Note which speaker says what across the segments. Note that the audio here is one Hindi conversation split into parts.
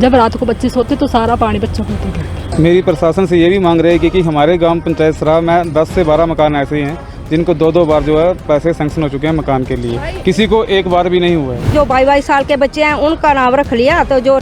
Speaker 1: जब रात को बच्चे सोते तो सारा पानी बच्चों को होता है।
Speaker 2: मेरी प्रशासन से ये भी मांग रही है कि हमारे ग्राम पंचायत सराह में 10 से 12 मकान ऐसे हैं जिनको 2-2 बार जो है पैसे सैंक्शन हो चुके हैं मकान के लिए, किसी को एक बार भी नहीं हुआ है।
Speaker 3: जो 22 साल के बच्चे हैं उनका नाम रख लिया, तो जो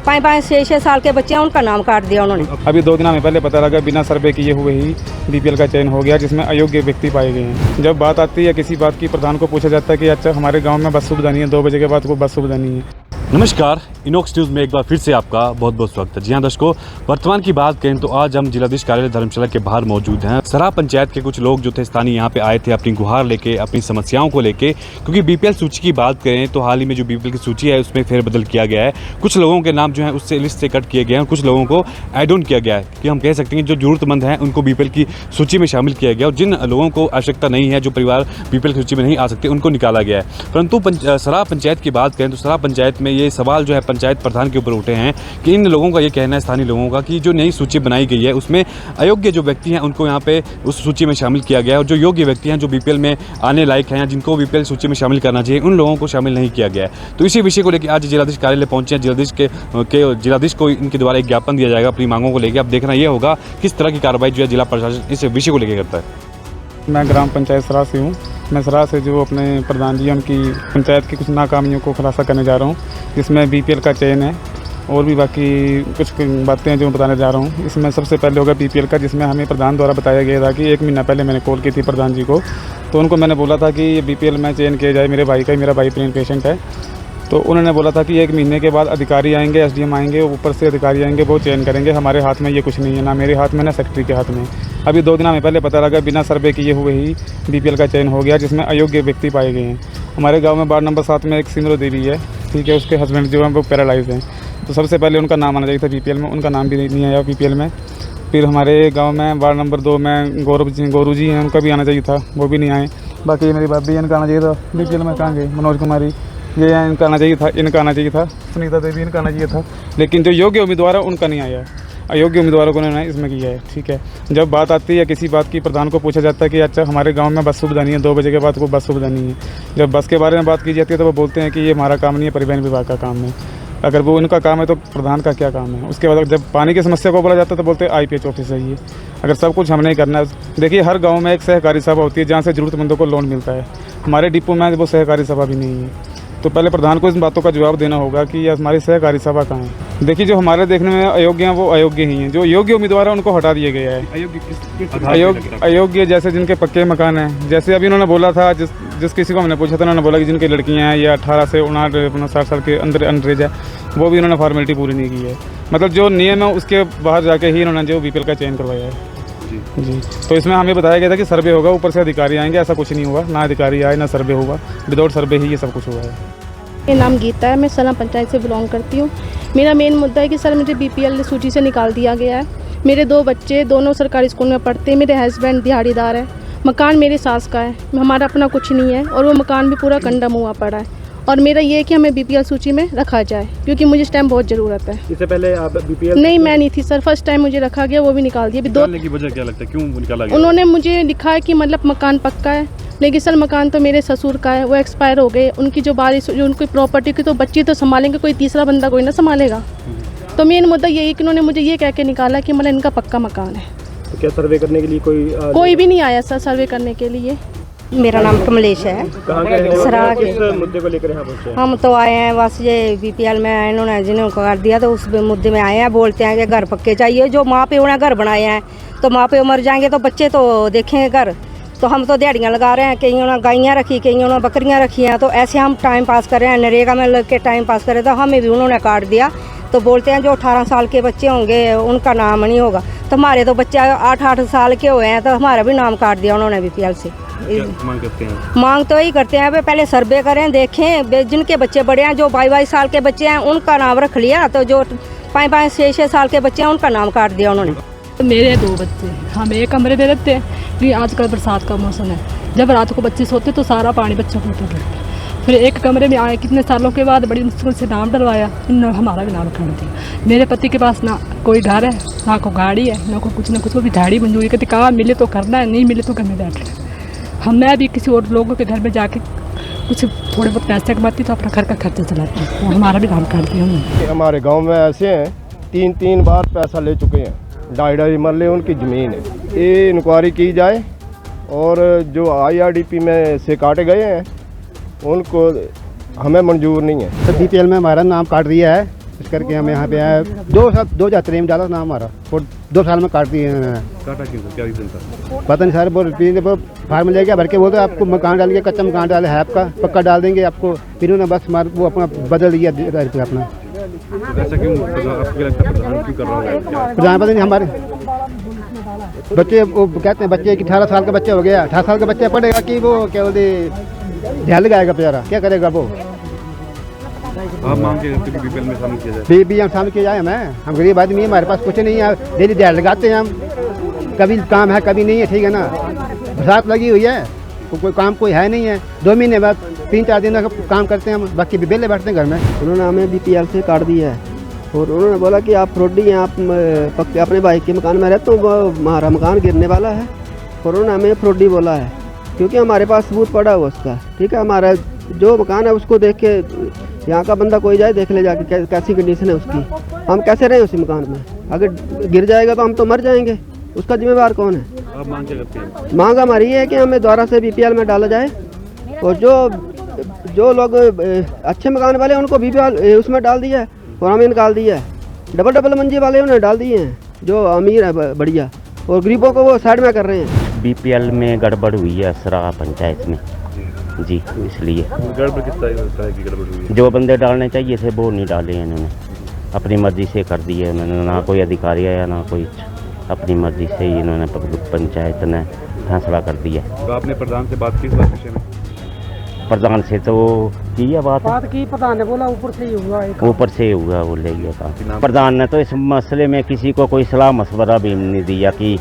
Speaker 3: 5-6 साल के बच्चे हैं उनका नाम काट दिया उन्होंने।
Speaker 2: अभी 2 दिन हमें पहले पता लगा बिना सर्वे किए हुए ही बीपीएल का चयन हो गया, जिसमें अयोग्य व्यक्ति पाए गए हैं। जब बात आती है किसी बात की, प्रधान को पूछा जाता है कि अच्छा हमारे गाँव में बस सुविधा नहीं है, 2 बजे के बाद कोई बस सुविधा नहीं है।
Speaker 4: नमस्कार, इनॉक्स न्यूज़ में एक बार फिर से आपका बहुत बहुत स्वागत है। जी हाँ दर्शकों, वर्तमान की बात करें तो आज हम जिलाधीश कार्यालय धर्मशाला के बाहर मौजूद हैं। सराह पंचायत के कुछ लोग जो थे स्थानीय यहाँ पे आए थे अपनी गुहार लेके, अपनी समस्याओं को लेके, क्योंकि बीपीएल सूची की बात करें तो हाल ही में जो बीपीएल की सूची है उसमें फेरबदल किया गया है। कुछ लोगों के नाम जो है उससे लिस्ट से कट किए गए हैं, कुछ लोगों को ऐड ऑन किया गया है कि हम कह सकते हैं जो जरूरतमंद हैं उनको बीपीएल की सूची में शामिल किया गया और जिन लोगों को आवश्यकता नहीं है, जो परिवार बीपीएल की सूची में नहीं आ सकते, उनको निकाला गया है। परंतु सराह पंचायत की बात करें तो सराह पंचायत में ये सवाल जो है पंचायत प्रधान के ऊपर उठे हैं कि इन लोगों का ये कहना है, स्थानीय लोगों का, कि जो नई सूची बनाई गई है उसमें अयोग्य जो व्यक्ति हैं उनको यहाँ पे उस सूची में शामिल किया गया है और जो योग्य व्यक्ति हैं जो बीपीएल में आने लायक हैं या जिनको बीपीएल सूची में शामिल करना चाहिए उन लोगों को शामिल नहीं किया गया है। तो इसी विषय को लेकर आज जिलाधीश कार्यालय पहुंचे हैं। जिलाधीश को इनके द्वारा एक ज्ञापन दिया जाएगा अपनी मांगों को लेकर। अब देखना यह होगा किस तरह की कार्रवाई जो है जिला प्रशासन इस विषय को लेकर करता है।
Speaker 2: मैं ग्राम पंचायत सराह से हूँ। मैं सराह से जो अपने प्रधान जी उनकी पंचायत की कुछ नाकामियों को खुलासा करने जा रहा हूँ, जिसमें बीपीएल का चयन है और भी बाकी कुछ बातें हैं जो मैं बताने जा रहा हूँ। इसमें सबसे पहले होगा बीपीएल का, जिसमें हमें प्रधान द्वारा बताया गया था कि 1 महीना पहले मैंने कॉल की थी प्रधान जी को, तो उनको मैंने बोला था कि ये बीपीएल में चयन किया जाए मेरे भाई का, मेरा भाई प्रेन पेशेंट है। तो उन्होंने बोला था कि 1 महीने के बाद अधिकारी आएंगे, एसडीएम आएंगे, ऊपर से अधिकारी आएंगे, वो चयन करेंगे। हमारे हाथ में ये कुछ नहीं है, ना मेरे हाथ में ना सेक्रेटरी के हाथ में। अभी 2 दिन हमें पहले पता लगा बिना सर्वे किए हुए ही बीपीएल का चयन हो गया, जिसमें अयोग्य व्यक्ति पाए गए हैं। हमारे गाँव में वार्ड नंबर 7 में एक सिमरो देवी है, ठीक है, उसके हस्बैंड जो है वो पैरालाइज हैं। तो सबसे पहले उनका नाम आना चाहिए था बीपीएल में, उनका नाम भी नहीं आया बीपीएल में। फिर हमारे गांव में वार्ड नंबर 2 में गौरू जी हैं, उनका भी आना चाहिए था, वो भी नहीं आए। बाकी मेरी भाभी है, इनका आना चाहिए था बीपीएल में, कहाँ गए मनोज कुमारी, ये इनका आना चाहिए था, इनका आना चाहिए था, सुनीता देवी, इनका आना चाहिए था। लेकिन जो योग्य उम्मीदवार है उनका नहीं आया, अयोग्य उम्मीदवारों को उन्होंने इसमें किया है, ठीक है। जब बात आती है किसी बात की, प्रधान को पूछा जाता है कि अच्छा हमारे गांव में बस सुविधा नहीं है, 2 बजे के बाद कोई बस सुविधा नहीं है। जब बस के बारे में बात की जाती है तो वो बोलते हैं कि ये हमारा काम नहीं है, परिवहन विभाग का काम है। अगर वो उनका काम है तो प्रधान का क्या काम है? उसके बाद जब पानी की समस्या को बोला जाता है तो बोलते हैं आईपीएच ऑफिस है ये। अगर सब कुछ हमने ही करना है, देखिए हर गाँव में एक सहकारी सभा होती है जहाँ से ज़रूरतमंदों को लोन मिलता है। हमारे डिपो में वो सहकारी सभा भी नहीं है। तो पहले प्रधान को इन बातों का जवाब देना होगा कि ये हमारी सहकारी सभा कहाँ है। देखिए जो हमारे देखने में अयोग्य हैं वो अयोग्य ही हैं, जो योग्य उम्मीदवार है उनको हटा दिया गया है। अयोग्य जैसे जिनके पक्के मकान हैं, जैसे अभी उन्होंने बोला था, जिस किसी को हमने पूछा था उन्होंने बोला कि जिनकी लड़कियाँ हैं या 18 से 59 साल के अंदर अंडरेज है, वो भी उन्होंने फॉर्मेलिटी पूरी नहीं की है। मतलब जो नियम है उसके बाहर जाके ही उन्होंने जो बीपीएल का चयन करवाया है जी। तो इसमें हमें बताया गया था कि सर्वे होगा, ऊपर से अधिकारी आएंगे, ऐसा कुछ नहीं हुआ, ना अधिकारी आए ना सर्वे होगा, विदाउट सर्वे ही ये सब कुछ हुआ है।
Speaker 5: मेरा नाम गीता है, मैं सराह पंचायत से बिलोंग करती हूँ। मेरा मेन मुद्दा है कि सर मुझे बीपीएल सूची से निकाल दिया गया है। मेरे 2 बच्चे दोनों सरकारी स्कूल में पढ़ते हैं, मेरे हस्बैंड दिहाड़ीदार है, मकान मेरी सास का है, हमारा अपना कुछ नहीं है और वो मकान भी पूरा कंडम हुआ पड़ा है। और मेरा ये है कि हमें बीपीएल सूची में रखा जाए, क्योंकि मुझे इस टाइम बहुत ज़रूरत है।
Speaker 4: इससे पहले आप बीपीएल
Speaker 5: नहीं, मैं नहीं थी सर, फर्स्ट टाइम मुझे रखा गया, वो भी निकाल दिया।
Speaker 4: निकालने की वजह क्या लगता है, क्यों निकाला गया?
Speaker 5: उन्होंने मुझे लिखा है कि मतलब मकान पक्का है, लेकिन सर मकान तो मेरे ससुर का है, वो एक्सपायर हो गए। उनकी जो बारिश जो उनकी प्रॉपर्टी की तो बच्ची तो संभालेंगे, कोई तीसरा बंदा कोई ना संभालेगा। तो मेन मुद्दा यही कि उन्होंने मुझे ये कह के निकाला कि मतलब इनका पक्का मकान है।
Speaker 4: तो क्या सर्वे करने के लिए
Speaker 5: कोई भी नहीं आया सर सर्वे करने के लिए।
Speaker 3: मेरा नाम कमलेश है, सराह के।
Speaker 4: मुद्दे को लेकर यहाँ पहुँचे?
Speaker 3: हम तो आए हैं बस ये बीपीएल में इन्होंने जिन्होंने कर दिया तो उस मुद्दे में आए हैं। बोलते हैं कि घर पक्के चाहिए, जो माँ प्यो ने घर बनाए हैं तो माँ प्यो मर जाएंगे तो बच्चे तो देखेंगे घर। तो हम तो दिहाड़ियाँ लगा रहे हैं, कईयों ने गायें रखी, कईयों ने बकरियाँ रखी हैं, तो ऐसे हम टाइम पास कर रहे हैं, नरेगा में लग के टाइम पास कर रहे, तो हमें भी उन्होंने काट दिया। तो बोलते हैं जो 18 साल के बच्चे होंगे उनका नाम नहीं होगा, तो हमारे तो बच्चे 8 साल के हुए हैं, तो हमारा भी नाम काट दिया उन्होंने बीपीएल से।
Speaker 4: मांग करते हैं?
Speaker 3: मांग तो यही करते हैं पहले सर्वे करें, देखें जिनके बच्चे बड़े हैं, जो 22 साल के बच्चे हैं उनका नाम रख लिया, तो जो 5-6 साल के बच्चे हैं उनका नाम काट दिया उन्होंने।
Speaker 1: तो मेरे 2 बच्चे, हम एक कमरे में रहते हैं, कि आजकल बरसात का मौसम है, जब रात को बच्चे सोते तो सारा पानी बच्चों को होता है। फिर एक कमरे में आए, कितने सालों के बाद बड़ी मुश्किल से नाम डलवाया, इन्होंने हमारा भी नाम रखा दिया। मेरे पति के पास ना कोई घर है, ना कोई गाड़ी है, ना कोई कुछ ना कुछ, वो भी दिहाड़ी मंजूरी कहते कहाँ मिले तो करना है, नहीं मिले तो घर में बैठना है। मैं भी किसी और लोगों के घर में जाके कुछ थोड़े बहुत पैसे कमाती तो अपना घर का खर्चा चलाती हूँ, हमारा भी काम करती हूँ।
Speaker 6: हमारे गांव में ऐसे हैं 3 बार पैसा ले चुके हैं, 2.5 मरले उनकी ज़मीन है। ये इंक्वायरी की जाए और जो IRDP में से काटे गए हैं उनको हमें मंजूर नहीं है।
Speaker 7: तो BPL में हमारा नाम काट दिया है, इस करके हम यहाँ पे आए। 2013 में डाला नाम हमारा और 2 साल में काट दिए हैं।
Speaker 4: काटा क्यों, क्या रीजन था?
Speaker 7: पता नहीं सर, वो फार्म ले गया भर के, बोलते आपको मकान डालिए, कच्चा मकान डाले है आपका, पक्का डाल देंगे आपको। फिर उन्होंने बस वो अपना बदल दिया अपना।
Speaker 4: ऐसा क्यों आपको लगता है प्रधान क्यों कर रहा है?
Speaker 7: प्रधान पता नहीं, हमारे बच्चे वो कहते हैं बच्चे कि 18 साल का बच्चा हो गया, 18 साल का बच्चा पढ़ेगा कि वो क्या बोलते ध्यान लगाएगा बेचारा, क्या करेगा वो।
Speaker 4: आप मांग के करते हैं BPL में शामिल किया जाए?
Speaker 7: हम शामिल किया जाए। हम गरीब आदमी है, हमारे पास कुछ नहीं है, डेली ध्यान लगाते हैं हम। कभी काम है कभी नहीं है, ठीक है ना। बरसात लगी हुई है, कोई काम कोई है नहीं है, 2 महीने बाद 3-4 दिन का काम करते हैं हम, बाकी भी बेले बैठते हैं घर में।
Speaker 8: उन्होंने हमें BPL से काट दिया है और उन्होंने बोला कि आप फ्रॉडी हैं, आप पक्के अपने भाई के मकान में रहते हो, हमारा मकान गिरने वाला है। और उन्होंने हमें फ्रॉडी बोला है क्योंकि हमारे पास सबूत पड़ा हुआ उसका, ठीक है। हमारा जो मकान है उसको देख के यहाँ का बंदा कोई जाए देख ले जाके कैसी कंडीशन है उसकी, हम कैसे रहें उसी मकान में। अगर गिर जाएगा तो हम तो मर जाएंगे, उसका जिम्मेवार कौन है?
Speaker 4: आप मांग क्या करते हैं?
Speaker 8: मांग हमारी है कि हमें दोबारा से BPL में डाला जाए और जो लोग अच्छे मकान वाले हैं उनको BPL उसमें डाल दिया है और हमें निकाल दिया है। डबल मंजिल वाले उन्हें डाल दिए हैं जो अमीर है बढ़िया, और गरीबों को वो साइड में कर रहे हैं।
Speaker 9: BPL में गड़बड़ हुई है सरा पंचायत में जी, इसलिए
Speaker 4: गड़बड़ किस तरह की गड़बड़ हुई है?
Speaker 9: जो बंदे डालने चाहिए थे वो नहीं डाले हैं इन्होंने, अपनी मर्जी से कर दिए उन्होंने। ना कोई अधिकारी आया ना कोई, अपनी मर्जी से ही इन्होंने पंचायत ने फैसला कर दिया।
Speaker 4: तो आपने प्रधान से बात की इस विषय में?
Speaker 9: प्रधान से तो की है बात
Speaker 7: की, प्रधान ने बोला ऊपर से ही हुआ,
Speaker 9: ऊपर से हुआ वो ले गया था। प्रधान ने तो इस मसले में किसी को कोई सलाह मशवरा भी नहीं दिया कि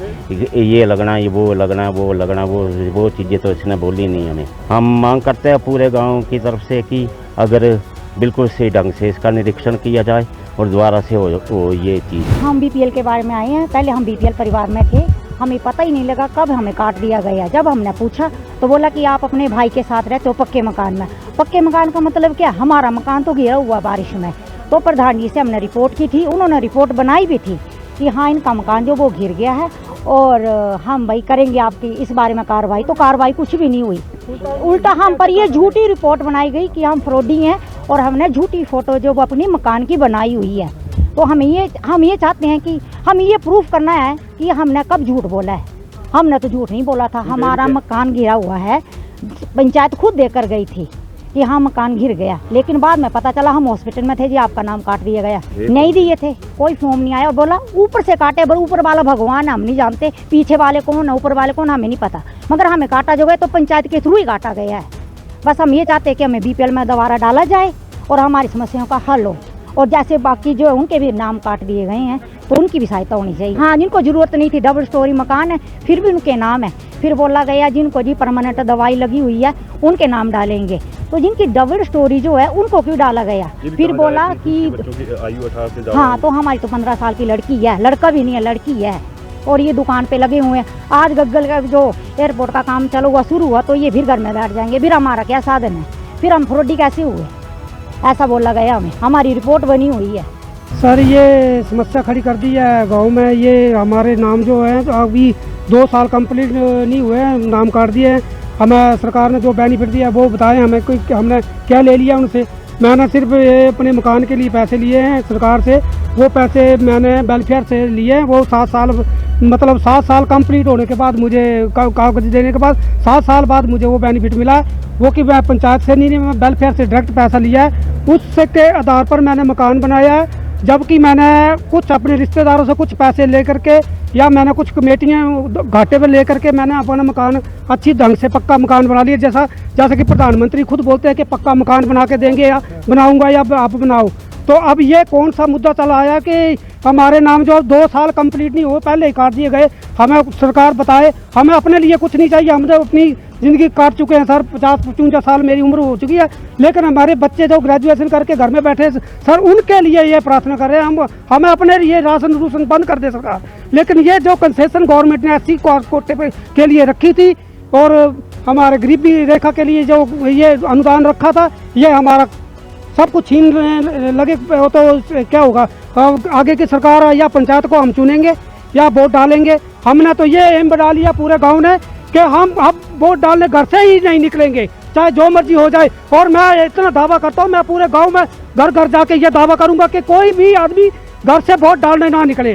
Speaker 9: ये लगना, ये वो लगना, वो लगना, वो चीज़ें तो इसने बोली नहीं हमें। हम मांग करते हैं पूरे गांव की तरफ से कि अगर बिल्कुल सही ढंग से इसका निरीक्षण किया जाए और दोबारा से हो ये चीज़।
Speaker 10: हम BPL के बारे में आए हैं, पहले हम BPL परिवार में थे, हमें पता ही नहीं लगा कब हमें काट दिया गया। जब हमने पूछा तो बोला कि आप अपने भाई के साथ रहते हो पक्के मकान में। पक्के मकान का मतलब क्या? हमारा मकान तो गिरा हुआ बारिश में। तो प्रधान जी से हमने रिपोर्ट की थी, उन्होंने रिपोर्ट बनाई भी थी कि हाँ इनका मकान जो वो गिर गया है और हम भाई करेंगे आपकी इस बारे में कार्रवाई। तो कार्रवाई कुछ भी नहीं हुई, उल्टा हम पर ये झूठी रिपोर्ट बनाई गई कि हम फ्रॉडी हैं और हमने झूठी फ़ोटो जो वो अपनी मकान की बनाई हुई है। तो हम ये चाहते हैं कि हम ये प्रूफ करना है कि हमने कब झूठ बोला है। हमने तो झूठ नहीं बोला था, हमारा मकान गिरा हुआ है, पंचायत खुद देकर गई थी कि हाँ मकान गिर गया। लेकिन बाद में पता चला हम हॉस्पिटल में थे जी, आपका नाम काट दिया गया। नहीं दिए थे, कोई फॉर्म नहीं आया और बोला ऊपर से काटे। पर ऊपर वाला भगवान हम नहीं जानते, पीछे वाले कौन है ऊपर वाले कौन हमें नहीं पता, मगर हमें काटा जो गया तो पंचायत के थ्रू ही काटा गया है। बस हम ये चाहते हैं कि हमें BPL में दोबारा डाला जाए और हमारी समस्याओं का हल हो। और जैसे बाकी जो उनके भी नाम काट दिए गए हैं तो उनकी भी सहायता होनी चाहिए। हाँ, जिनको ज़रूरत नहीं थी, डबल स्टोरी मकान है फिर भी उनके नाम है। फिर बोला गया जिनको जी परमानेंट दवाई लगी हुई है उनके नाम डालेंगे, तो जिनकी डबल स्टोरी जो है उनको क्यों डाला गया? फिर बोला कि
Speaker 4: आयु 18 से ज़्यादा।
Speaker 10: हाँ, तो हमारी तो 15 साल की लड़की है, लड़का भी नहीं है, लड़की है। और ये दुकान पे लगे हुए हैं। आज गग्गल का जो एयरपोर्ट का काम चलो हुआ शुरू हुआ तो ये फिर घर में बैठ जाएंगे, फिर हमारा क्या साधन है, फिर हम फ्रॉडी कैसे हुए? ऐसा बोला गया हमें, हमारी रिपोर्ट बनी हुई है।
Speaker 7: सर ये समस्या खड़ी कर दी है गांव में। ये हमारे नाम जो है तो अभी 2 साल कंप्लीट नहीं हुए हैं, नाम काट दिए हैं। हमें सरकार ने जो बेनिफिट दिया वो बताएं हमें, कोई हमने क्या ले लिया उनसे। मैंने सिर्फ ये अपने मकान के लिए पैसे लिए हैं सरकार से, वो पैसे मैंने वेलफेयर से लिए हैं। वो 7 साल मतलब 7 साल कंप्लीट होने के बाद मुझे कागज देने के बाद 7 साल बाद मुझे वो बेनिफिट मिला है। वो कि मैं पंचायत से नहीं, मैं वेलफेयर से डायरेक्ट पैसा लिया है। उसके आधार पर मैंने मकान बनाया है। जबकि मैंने कुछ अपने रिश्तेदारों से कुछ पैसे लेकर के या मैंने कुछ कमेटियाँ घाटे पर लेकर के मैंने अपना मकान अच्छी ढंग से पक्का मकान बना लिया। जैसा कि प्रधानमंत्री खुद बोलते हैं कि पक्का मकान बना के देंगे या बनाऊंगा या आप बनाओ। तो अब ये कौन सा मुद्दा चला आया कि हमारे नाम जो 2 साल कंप्लीट नहीं हुए पहले ही काट दिए गए। हमें सरकार बताए, हमें अपने लिए कुछ नहीं चाहिए, हम तो अपनी ज़िंदगी काट चुके हैं सर। 50-55 साल मेरी उम्र हो चुकी है, लेकिन हमारे बच्चे जो ग्रेजुएशन करके घर में बैठे सर उनके लिए ये प्रार्थना कर रहे हैं हमें अपने लिए राशन रूसन बंद कर दे सरकार। लेकिन ये जो कंसेशन गवर्नमेंट ने SC कोटे के लिए रखी थी और हमारे गरीबी रेखा के लिए जो ये अनुदान रखा था, ये हमारा सब कुछ छीन लगे तो क्या होगा। आगे की सरकार या पंचायत को हम चुनेंगे या वोट डालेंगे। हमने तो ये एम बना लिया पूरे गांव ने कि हम अब वोट डालने घर से ही नहीं निकलेंगे, चाहे जो मर्जी हो जाए। और मैं इतना दावा करता हूँ, मैं पूरे गांव में घर घर जाके ये दावा करूंगा कि कोई भी आदमी घर से वोट डालने ना निकले।